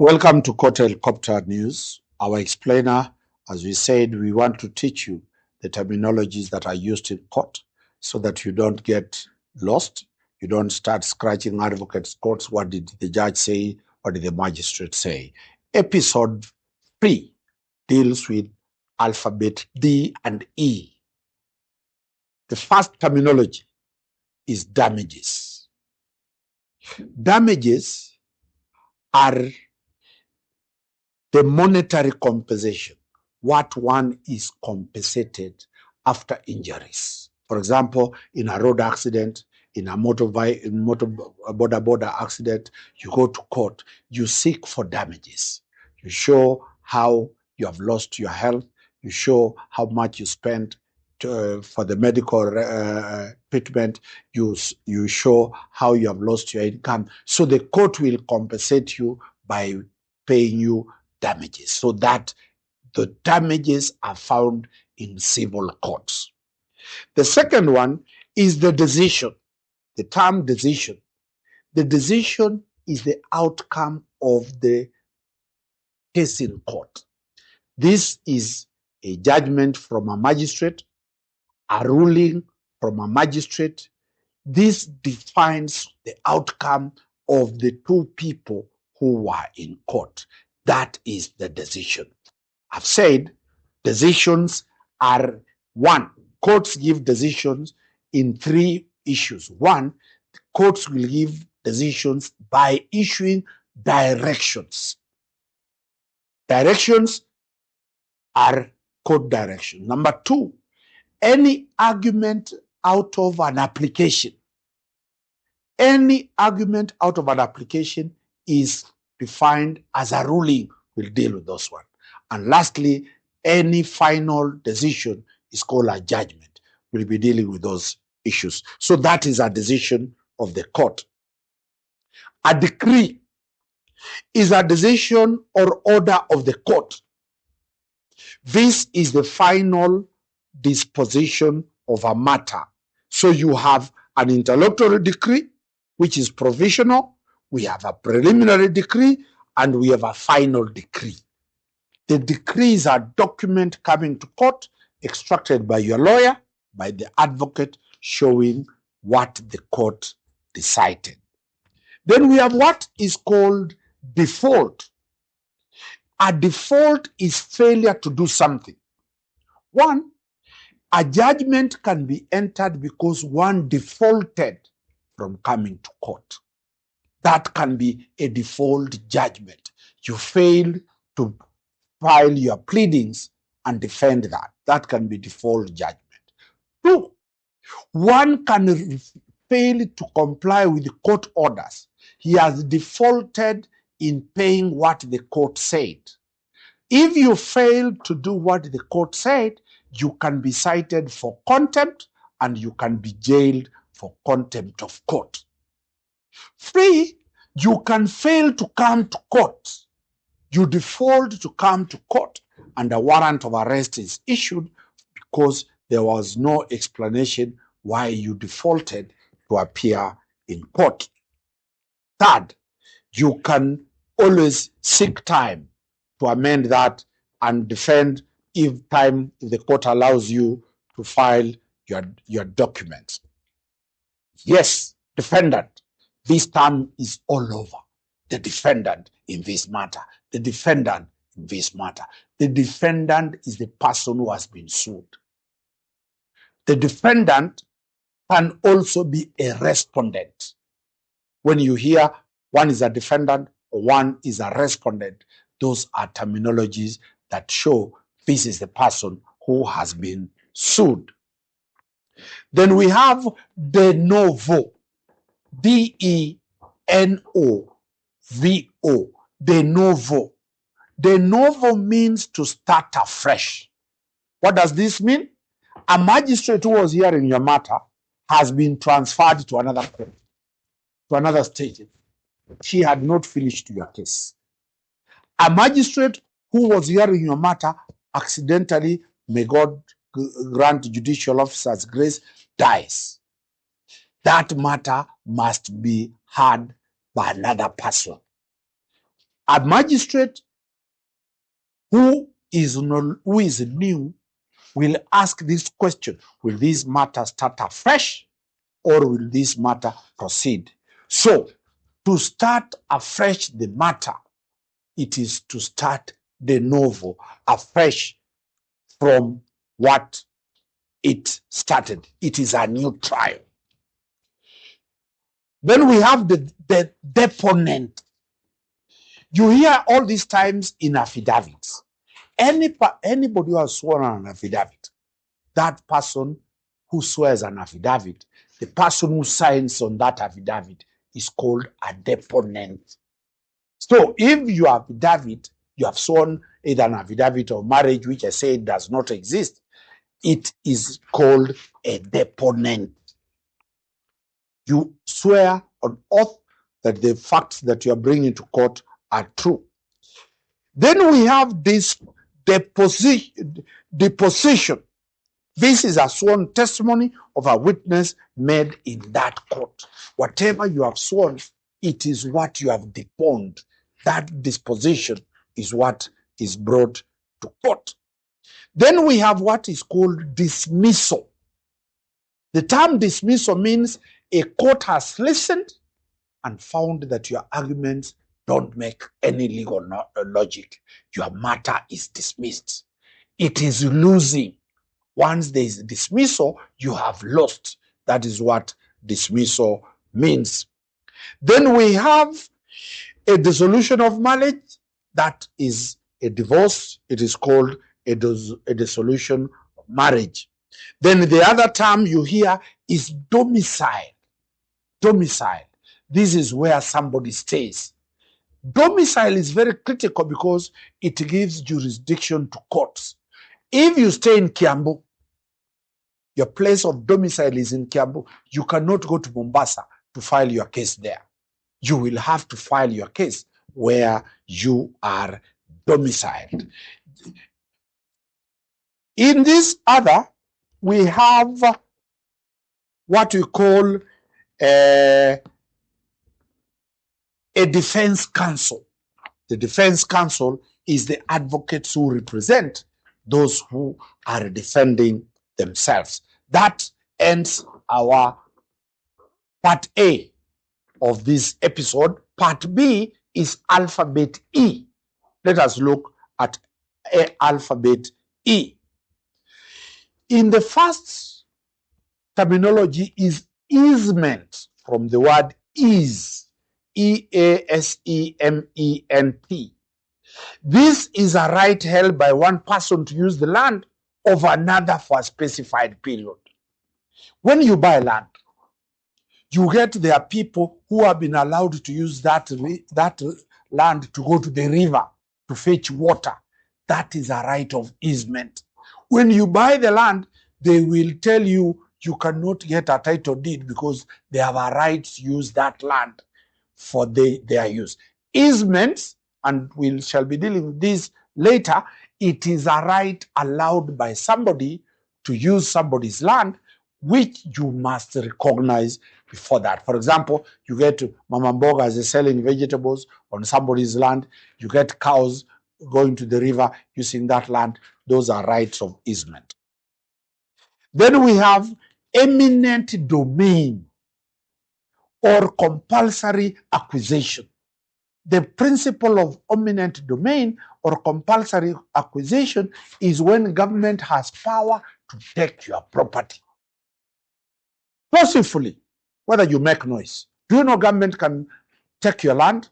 Welcome to Court Helicopter News. Our explainer, as we said, we want to teach you the terminologies that are used in court so that you don't get lost. You don't start scratching advocates' courts. What did the judge say? What did the magistrate say? Episode 3 deals with alphabet D and E. The first terminology is damages. Damages are the monetary compensation, what one is compensated after injuries. For example, in a road accident, in a motor border accident, you go to court, you seek for damages. You show how you have lost your health, you show how much you spent for the medical treatment, you show how you have lost your income. So the court will compensate you by paying you damages, so that the damages are found in civil courts. The second one is the decision, the term decision. The decision is the outcome of the case in court. This is a judgment from a magistrate, a ruling from a magistrate. This defines the outcome of the two people who were in court. That is the decision. I've said decisions are one. Courts give decisions in three issues. One, courts will give decisions by issuing directions. Directions are court direction. Number two, any argument out of an application. Any argument out of an application is defined as a ruling. We'll deal with those one. And lastly, any final decision is called a judgment. We'll be dealing with those issues. So that is a decision of the court. A decree is a decision or order of the court. This is the final disposition of a matter. So you have an interlocutory decree, which is provisional. We have a preliminary decree, and we have a final decree. The decree is a document coming to court, extracted by your lawyer, by the advocate, showing what the court decided. Then we have what is called default. A default is failure to do something. One, a judgment can be entered because one defaulted from coming to court. That can be a default judgment. You failed to file your pleadings and defend that. That can be default judgment. Two, one can fail to comply with the court orders. He has defaulted in paying what the court said. If you fail to do what the court said, you can be cited for contempt and you can be jailed for contempt of court. Three, you can fail to come to court. You default to come to court and a warrant of arrest is issued because there was no explanation why you defaulted to appear in court. Third, you can always seek time to amend that and defend if the court allows you to file your documents. Yes, defendant. This term is all over. The defendant in this matter. The defendant in this matter. The defendant is the person who has been sued. The defendant can also be a respondent. When you hear one is a defendant or one is a respondent, those are terminologies that show this is the person who has been sued. Then we have de novo. D-E-N-O-V-O. De novo. De novo means to start afresh. What does this mean? A magistrate who was hearing your matter has been transferred to another court, to another state. She had not finished your case. A magistrate who was hearing your matter accidentally, may God grant judicial officers grace, dies. That matter must be heard by another person. A magistrate who is new will ask this question: will this matter start afresh or will this matter proceed? So, to start afresh the matter, it is to start de novo, afresh from what it started. It is a new trial. Then we have the deponent. You hear all these times in affidavits. Anybody who has sworn on an affidavit, that person who swears an affidavit, the person who signs on that affidavit is called a deponent. So if your affidavit, you have sworn either an affidavit of marriage, which I say does not exist, it is called a deponent. You swear on oath that the facts that you are bringing to court are true. Then we have this deposition. This is a sworn testimony of a witness made in that court. Whatever you have sworn, it is what you have deponed. That disposition is what is brought to court. Then we have what is called dismissal. The term dismissal means a court has listened and found that your arguments don't make any legal logic. Your matter is dismissed. It is losing. Once there is dismissal, you have lost. That is what dismissal means. Then we have a dissolution of marriage. That is a divorce. It is called a dissolution of marriage. Then the other term you hear is domicile. Domicile. This is where somebody stays. Domicile is very critical because it gives jurisdiction to courts. If you stay in Kiambu, your place of domicile is in Kiambu, you cannot go to Mombasa to file your case there. You will have to file your case where you are domiciled. In this other, we have what we call a defense counsel. The defense counsel is the advocates who represent those who are defending themselves. That ends our part A of this episode. Part B is alphabet E. Let us look at alphabet E. In the first terminology is easement, from the word ease, E-A-S-E-M-E-N-T. This is a right held by one person to use the land of another for a specified period. When you buy land, you get there are people who have been allowed to use that land to go to the river to fetch water. That is a right of easement. When you buy the land, they will tell you you cannot get a title deed because they have a right to use that land for their use. Easements, and we shall be dealing with this later, it is a right allowed by somebody to use somebody's land, which you must recognize before that. For example, you get Mama Mboga is selling vegetables on somebody's land, you get cows going to the river using that land. Those are rights of easement. Then we have eminent domain or compulsory acquisition. The principle of eminent domain or compulsory acquisition is when government has power to take your property forcibly, whether you make noise. Do you know government can take your land?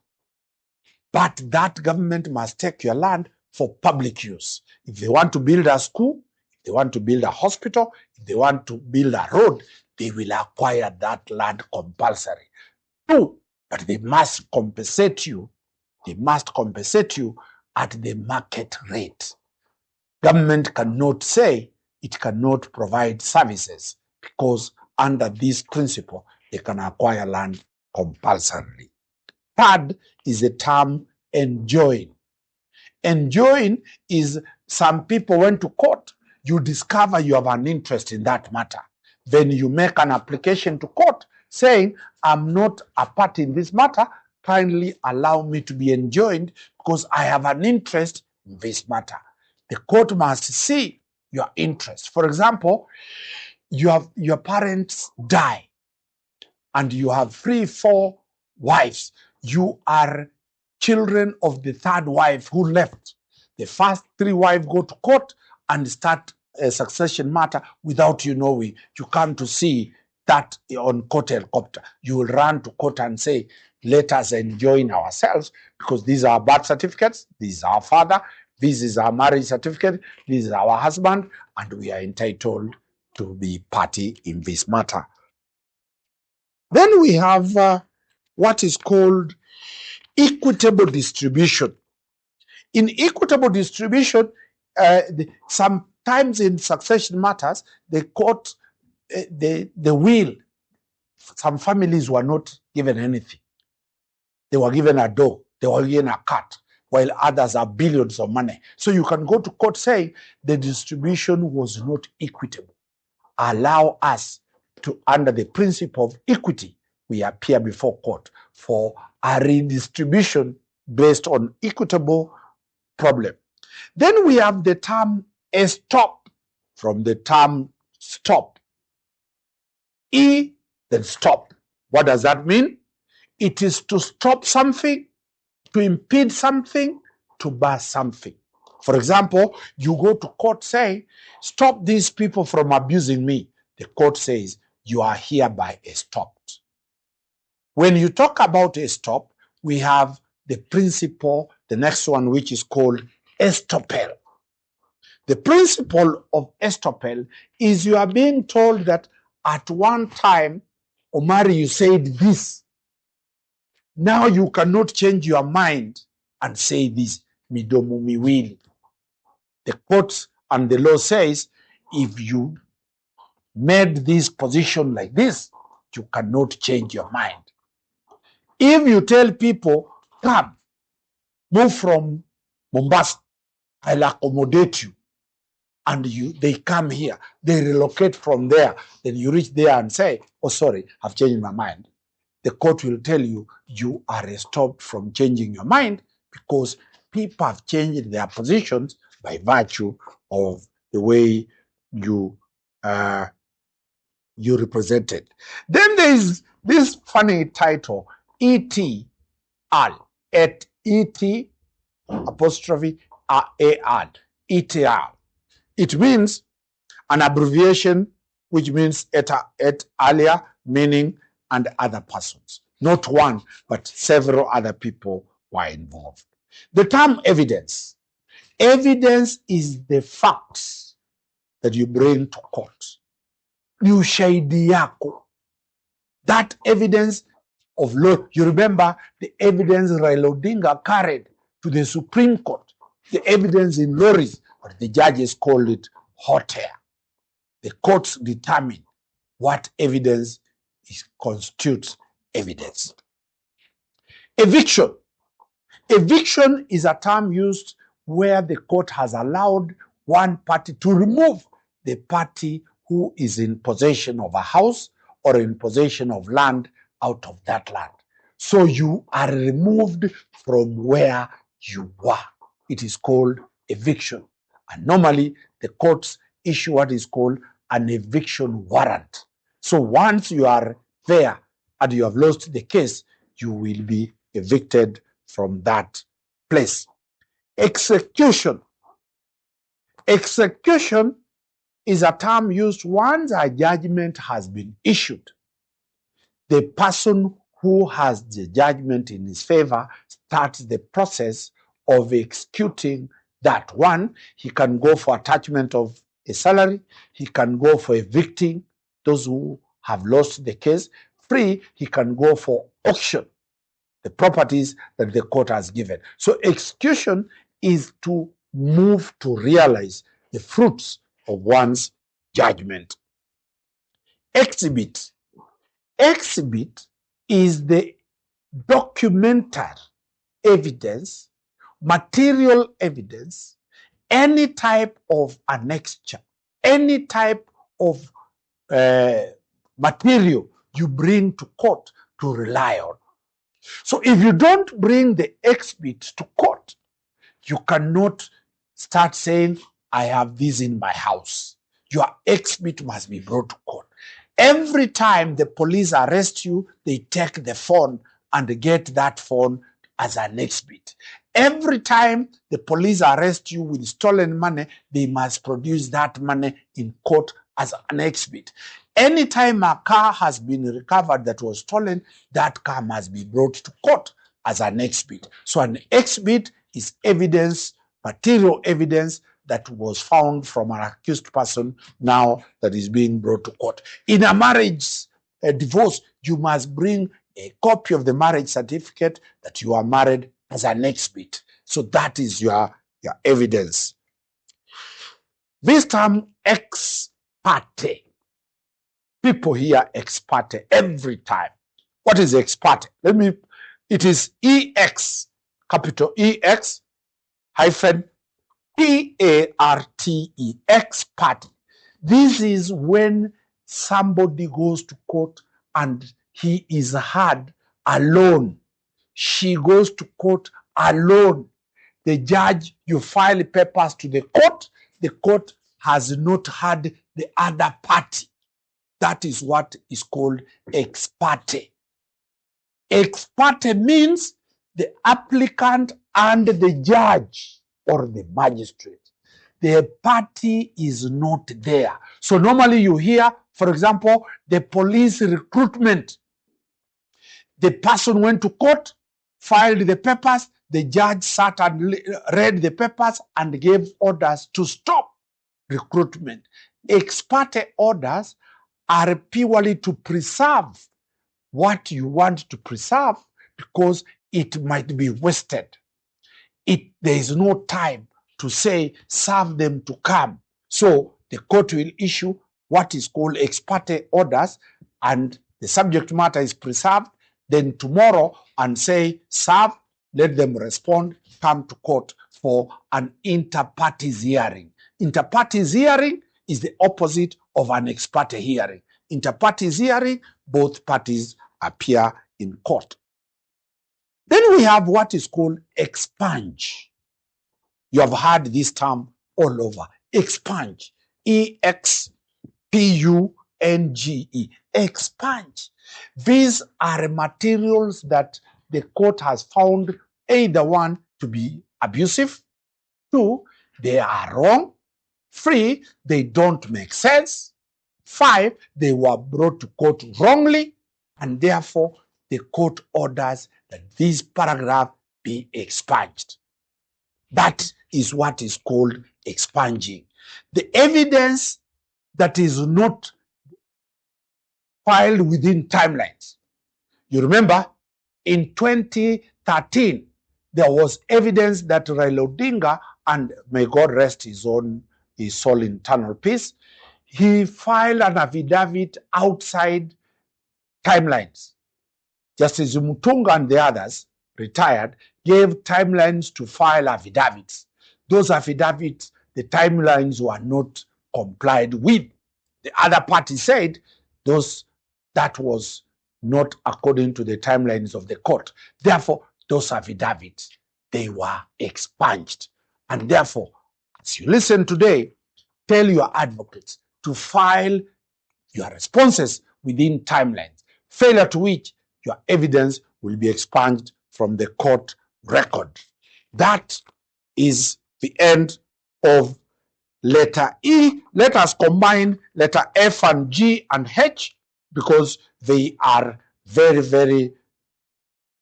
But that government must take your land for public use. If they want to build a school, if they want to build a hospital, if they want to build a road, they will acquire that land compulsory. Two, but they must compensate you. They must compensate you at the market rate. Government cannot say it cannot provide services because under this principle, they can acquire land compulsorily. Third is the term enjoin. Enjoin is some people went to court. You discover you have an interest in that matter. Then you make an application to court saying, I'm not a party in this matter. kindly allow me to be enjoined because I have an interest in this matter. The court must see your interest. For example, your parents die and you have 3, 4 wives. You are children of the third wife who left. The first 3 wives go to court and start a succession matter without you knowing. You come to see that on court helicopter. You will run to court and say, let us enjoin ourselves because these are birth certificates, this is our father, this is our marriage certificate, this is our husband, and we are entitled to be party in this matter. Then we have what is called equitable distribution. In equitable distribution, sometimes in succession matters, the court, the will, some families were not given anything. They were given a dog, they were given a cat, while others are billions of money. So you can go to court saying the distribution was not equitable. Allow us to, under the principle of equity, we appear before court for a redistribution based on equitable problem. Then we have the term estop, from the term stop. E, then stop. What does that mean? It is to stop something, to impede something, to bar something. For example, you go to court saying, stop these people from abusing me. The court says, you are hereby stopped. When you talk about a stop, we have the principle, the next one, which is called estoppel. The principle of estoppel is you are being told that at one time, Omari, you said this. Now you cannot change your mind and say this, midomo miwili. The court and the law says, if you made this position like this, you cannot change your mind. If you tell people, come, move from Mombasa, I'll accommodate you, and they come here, they relocate from there, then you reach there and say, oh, sorry, I've changed my mind. The court will tell you, you are stopped from changing your mind because people have changed their positions by virtue of the way you represented. Then there is this funny title, ETR, at ET apostrophe AR, ETR. It means an abbreviation which means et alia, meaning and other persons. Not one, but several other people were involved. The term evidence. Evidence is the facts that you bring to court. Ni ushahidi yako. That evidence of law. You remember the evidence Raila Odinga carried to the Supreme Court. The evidence in lorries, or the judges called it hot air. The courts determine what evidence constitutes evidence. Eviction. Eviction is a term used where the court has allowed one party to remove the party who is in possession of a house or in possession of land out of that land. So you are removed from where you were. It is called eviction. And normally the courts issue what is called an eviction warrant. So once you are there and you have lost the case, you will be evicted from that place. Execution. Execution is a term used once a judgment has been issued. The person who has the judgment in his favor starts the process of executing that. One, he can go for attachment of a salary, he can go for evicting those who have lost the case. Three, he can go for auction, the properties that the court has given. So execution is to move to realize the fruits of one's judgment. Exhibit. Exhibit is the documentary evidence, material evidence, any type of annexure, any type of material you bring to court to rely on. So if you don't bring the exhibit to court, you cannot start saying, I have this in my house. Your exhibit must be brought to court. Every time the police arrest you, they take the phone and get that phone as an exhibit. Every time the police arrest you with stolen money, they must produce that money in court as an exhibit. Anytime a car has been recovered that was stolen, that car must be brought to court as an exhibit. So an exhibit is evidence, material evidence that was found from an accused person now that is being brought to court. In a marriage, a divorce, you must bring a copy of the marriage certificate that you are married as an exhibit. So that is your evidence. This term ex parte, people hear ex parte every time. What is ex parte? It is EX, capital EX, hyphen PARTE, ex parte. This is when somebody goes to court and he is heard alone. She goes to court alone. The judge, you file papers to the court has not heard the other party. That is what is called ex parte. Ex parte means the applicant and the judge or the magistrate. The party is not there. So normally you hear, for example, the police recruitment. The person went to court, filed the papers, the judge sat and read the papers and gave orders to stop recruitment. Ex parte orders are purely to preserve what you want to preserve because it might be wasted. There is no time to say, serve them to come. So the court will issue what is called ex parte orders and the subject matter is preserved. Then tomorrow and say, serve, let them respond, come to court for an inter partes hearing. Inter partes hearing is the opposite of an ex parte hearing. Inter partes hearing, both parties appear in court. Then we have what is called expunge. You have heard this term all over. Expunge. E-X-P-U-N-G-E. Expunge. These are materials that the court has found either one, to be abusive, two, they are wrong, three, they don't make sense, five, they were brought to court wrongly, and therefore the court orders that this paragraph be expunged. That is what is called expunging. The evidence that is not filed within timelines. You remember, in 2013, there was evidence that Raila Odinga, and may God rest his soul in eternal peace, he filed an affidavit outside timelines. Justice Mutunga and the others, retired, gave timelines to file affidavits. Those affidavits, the timelines were not complied with. The other party said that was not according to the timelines of the court. Therefore, those affidavits, they were expunged. And therefore, as you listen today, tell your advocates to file your responses within timelines, failure to which your evidence will be expunged from the court record. That is the end of letter E. Let us combine letter F and G and H because they are very, very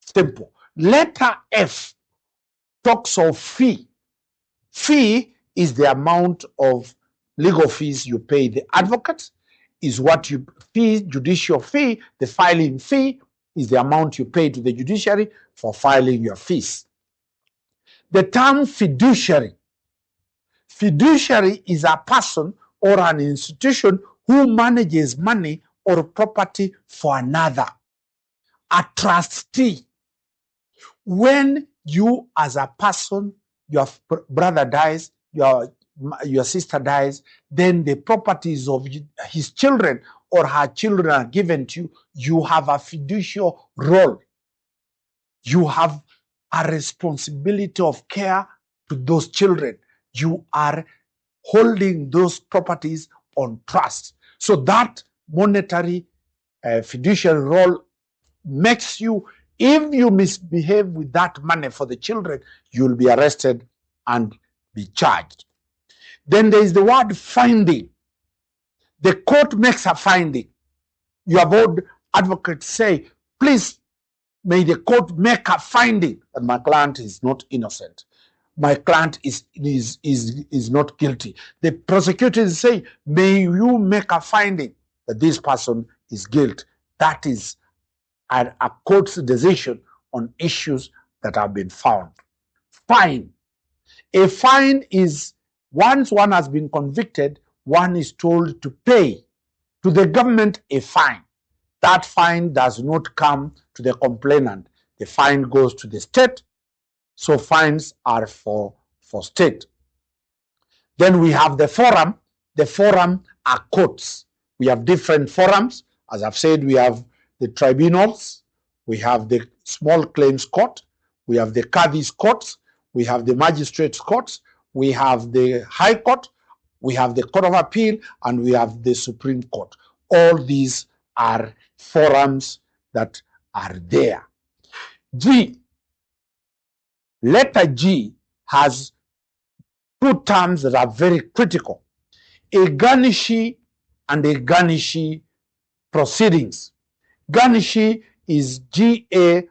simple. Letter F talks of fee. Fee is the amount of legal fees you pay the advocate, is what you fee, judicial fee. The filing fee is the amount you pay to the judiciary for filing your fees. The term fiduciary. Fiduciary is a person or an institution who manages money or property for another. A trustee. When you as a person, your brother dies, your sister dies, then the properties of his children or her children are given to you. You have a fiducial role. You have a responsibility of care to those children. You are holding those properties on trust. So that monetary fiduciary role makes you, if you misbehave with that money for the children, you'll be arrested and be charged. Then there is the word finding. The court makes a finding. You have heard advocates say, please, may the court make a finding that my client is not innocent. My client is not guilty. The prosecutors say, may you make a finding that this person is guilty. That is a court's decision on issues that have been found. Fine. A fine is, once one has been convicted, one is told to pay to the government a fine. That fine does not come to the complainant. The fine goes to the state. So fines are for state. Then we have the forum. The forum are courts. We have different forums. As I've said, we have the tribunals. We have the small claims court. We have the Qadi's courts. We have the magistrates courts. We have the High Court. We have the Court of Appeal. And we have the Supreme Court. All these are forums that are there. G. Letter G has two terms that are very critical. A garnishee and a garnishee proceedings. Garnishee is Garnishes.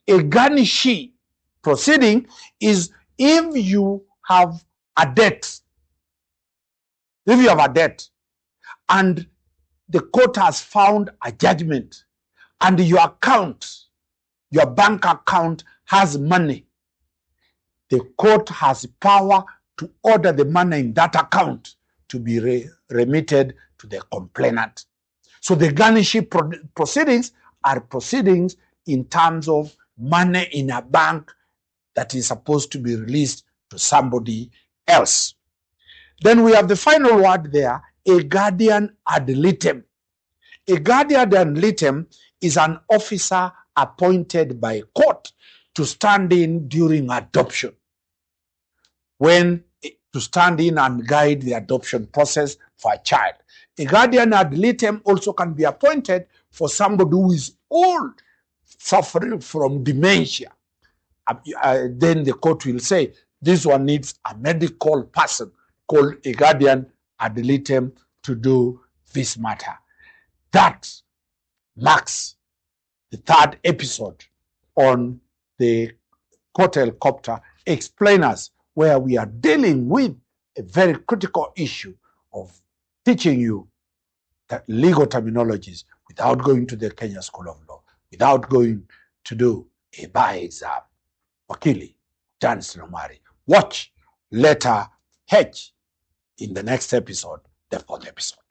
A garnishee proceeding is if you have a debt. If you have a debt and the court has found a judgment and your account, your bank account has money, the court has power to order the money in that account to be remitted to the complainant. So the garnishee proceedings are proceedings in terms of money in a bank that is supposed to be released to somebody else. Then we have the final word there, a guardian ad litem. A guardian ad litem is an officer appointed by court to stand in during adoption. To stand in and guide the adoption process for a child. A guardian ad litem also can be appointed for somebody who is old, suffering from dementia. Then the court will say, this one needs a medical person called a guardian ad litem to do this matter. That marks the third episode on the Court Helicopter Explainers, where we are dealing with a very critical issue of teaching you that legal terminologies without going to the Kenya School of Law, without going to do a bar exam. Wakili Danstan Omari. Watch letter H in the next episode, the fourth episode.